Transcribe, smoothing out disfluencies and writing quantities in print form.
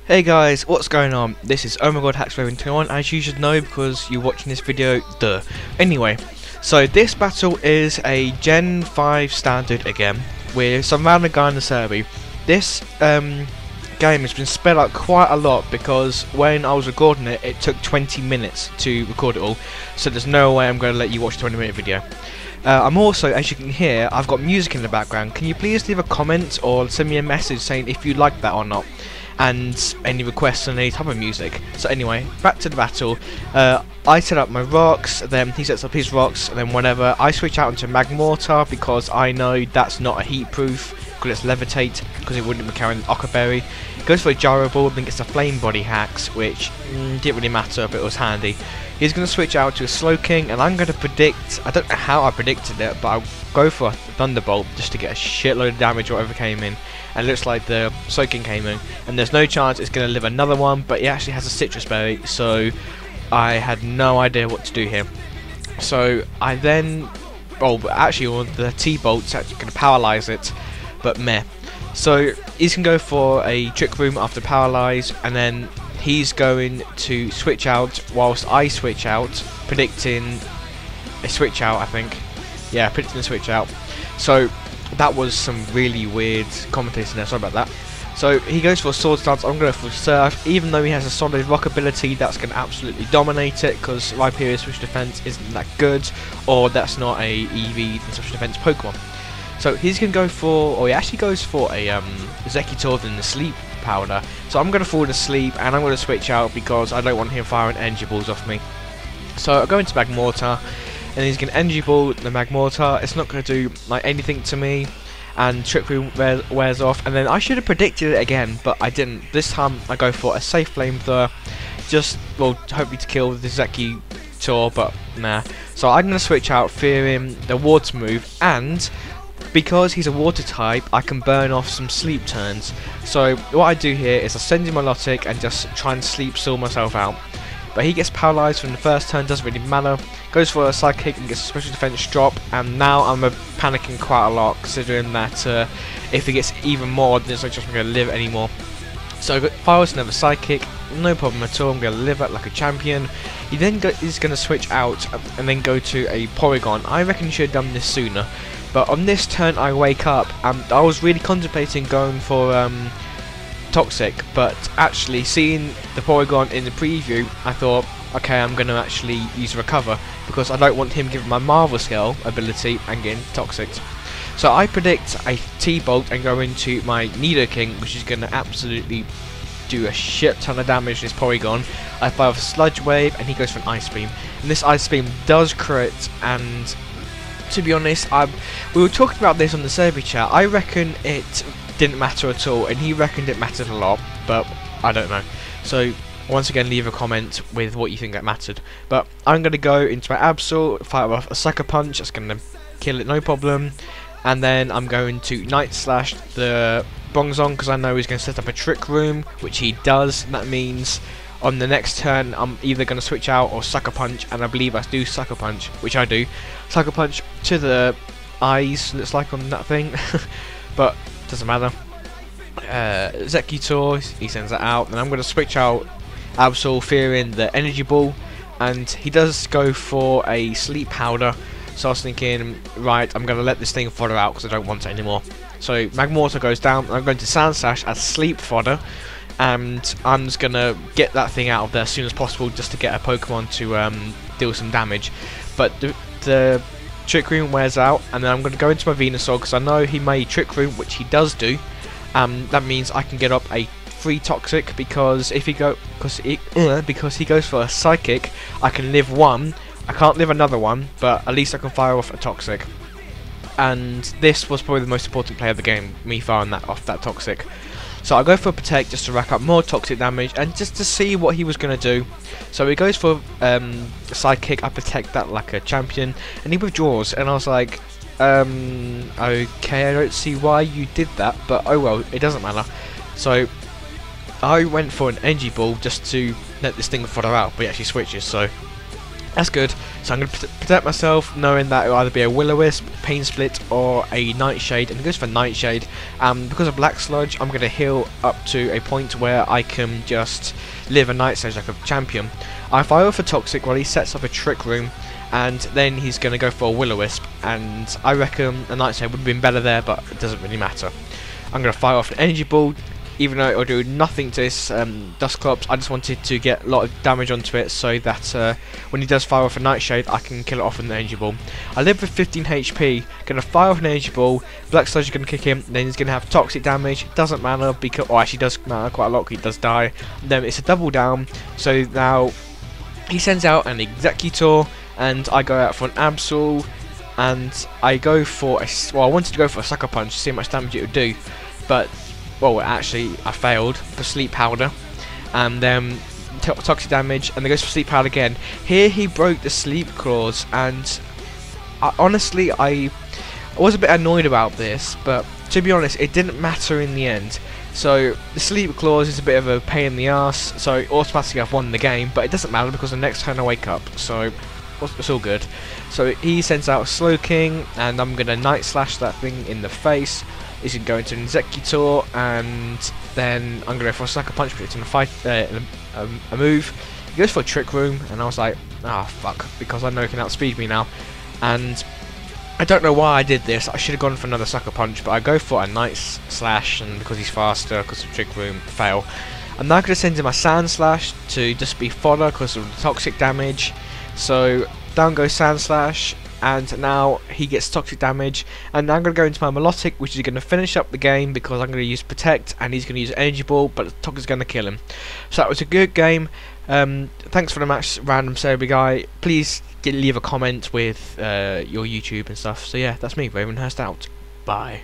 Hey guys, what's going on? This is Oh My God Hacks 21, as you should know because you're watching this video, duh. Anyway, so this battle is a Gen 5 standard again, with some random guy in the Serebii. This game has been sped up quite a lot because when I was recording it, it took 20 minutes to record it all, so there's no way I'm going to let you watch a 20-minute video. I'm also, as you can hear, I've got music in the background. Can you please leave a comment or send me a message saying if you like that or not? And any requests on any type of music. So anyway, back to the battle. I set up my rocks, then he sets up his rocks, and then whenever I switch out into mag mortar because I know that's not a heat proof, because it's levitate, because it wouldn't be carrying Ockerberry. Goes for a gyro ball, then gets a flame body hacks, which didn't really matter, but it was handy. He's going to switch out to a slow king, and I'm going to predict, I don't know how I predicted it, but I'll go for a thunderbolt just to get a shitload of damage or whatever came in. And it looks like the slow king came in, and there's no chance it's going to live another one, but he actually has a citrus berry, so I had no idea what to do here. So I then, actually the T-bolt's actually going to paralyze it, but meh. So he's going to go for a trick room after paralyze, and then he's going to switch out whilst I switch out, predicting a switch out, I think. Yeah, predicting a switch out. So that was some really weird commentating there, sorry about that. So he goes for a sword stance, I'm going to go for surf, even though he has a solid rock ability that's going to absolutely dominate it, because Rhyperior's special defense isn't that good, or that's not a EV special defense Pokemon. So he's going to go for, or he actually goes for a Exeggutor in the sleep powder. So I'm going to fall asleep, and I'm going to switch out because I don't want him firing energy balls off me. So I'll go into Magmortar, and he's going to energy ball the Magmortar. It's not going to do like anything to me, and Trick Room wears off. And then I should have predicted it again, but I didn't. This time I go for a safe flamethrower, just hopefully to kill the Exeggutor, but nah. So I'm going to switch out, fearing the water move, and because he's a water type, I can burn off some sleep turns. So what I do here is I send him Melodic and just try and sleep still myself out. But he gets paralyzed from the first turn, doesn't really matter. Goes for a Psychic and gets a special defense drop, and now I'm panicking quite a lot, considering that if he gets even more, then it's not just going to live anymore. So if I was another Psychic, no problem at all, I'm going to live out like a champion. He then is going to switch out and then go to a Porygon. I reckon he should have done this sooner, but on this turn I wake up and I was really contemplating going for Toxic, but actually seeing the Porygon in the preview, I thought, okay, I'm going to actually use Recover, because I don't want him giving my Marvel Scale ability and getting Toxic. So I predict a T-Bolt and go into my Nidoking, which is going to absolutely do a shit ton of damage to this Porygon. I fire off a Sludge Wave and he goes for an Ice Beam, and this Ice Beam does crit. And to be honest, we were talking about this on the Serebii chat. I reckon it didn't matter at all, and he reckoned it mattered a lot, but I don't know. So once again, leave a comment with what you think that mattered. But I'm going to go into my Absol, fire off a Sucker Punch, that's going to kill it no problem. And then I'm going to Night Slash the Bronzong, because I know he's going to set up a Trick Room, which he does, and that means on the next turn I'm either going to switch out or Sucker Punch, and I believe I do Sucker Punch, which I do. Sucker Punch to the eyes, looks like on that thing, but doesn't matter. Exeggutor, he sends that out, and I'm going to switch out Absol, fearing the Energy Ball, and he does go for a Sleep Powder. So I was thinking, right, I'm going to let this thing fodder out because I don't want it anymore. So Magmortar goes down, I'm going to Sand Slash as Sleep Fodder, and I'm just going to get that thing out of there as soon as possible just to get a Pokemon to deal some damage. But the Trick Room wears out, and then I'm going to go into my Venusaur because I know he may Trick Room, which he does do. That means I can get up a free Toxic, because if he because he goes for a Psychic, I can live one. I can't live another one, but at least I can fire off a Toxic. And this was probably the most important play of the game, me firing off that Toxic. So I go for Protect just to rack up more Toxic damage and just to see what he was going to do. So he goes for Psychic, I Protect that like a champion, and he withdraws, and I was like, okay, I don't see why you did that, but oh well, it doesn't matter. So I went for an Energy Ball just to let this thing fodder out, but he actually switches, so That's good. So I'm going to protect myself, knowing that it'll either be a Will-O-Wisp, Pain Split, or a Nightshade, and it goes for Nightshade. Because of Black Sludge, I'm going to heal up to a point where I can just live a Night Stage like a champion. I fire for Toxic while he sets up a Trick Room, and then he's going to go for a Will-O-Wisp, and I reckon a Nightshade would have been better there, but it doesn't really matter. I'm going to fire off an Energy Ball. Even though it will do nothing to this Dusclops, I just wanted to get a lot of damage onto it so that when he does fire off a Nightshade, I can kill it off with an Energy Ball. I live with 15 HP, going to fire off an Energy Ball, Black Sludge is going to kick him, then he's going to have Toxic damage, doesn't matter, because, or actually does matter quite a lot, he does die. Then it's a double down, so now he sends out an Executor, and I go out for an Absol, and I go for a, well, I wanted to go for a Sucker Punch to see how much damage it would do, but well, actually, I failed for Sleep Powder, and then Toxic damage, and then goes for Sleep Powder again. Here he broke the Sleep Claws, and honestly, I was a bit annoyed about this, but to be honest, it didn't matter in the end. So the Sleep Claws is a bit of a pain in the ass, so automatically I've won the game, but it doesn't matter because the next turn I wake up, so it's all good. So he sends out a Slowking, and I'm going to Night Slash that thing in the face. He's going to go into an Executor, and then I'm going to go for a Sucker Punch, but it's in a move. He goes for a Trick Room, and I was like, ah, fuck, because I know he can outspeed me now. And I don't know why I did this. I should have gone for another Sucker Punch, but I go for a Night Slash, and because he's faster, because of Trick Room, fail. I'm now going to send him a Sand Slash to just be fodder because of the Toxic damage. So down goes Sand Slash, and now he gets Toxic damage, and now I'm going to go into my Melodic, which is going to finish up the game because I'm going to use Protect, and he's going to use Energy Ball, but Toxic's going to kill him. So that was a good game. Thanks for the match, random Serebii guy. Please leave a comment with your YouTube and stuff. So yeah, that's me, Ravenhurst out. Bye.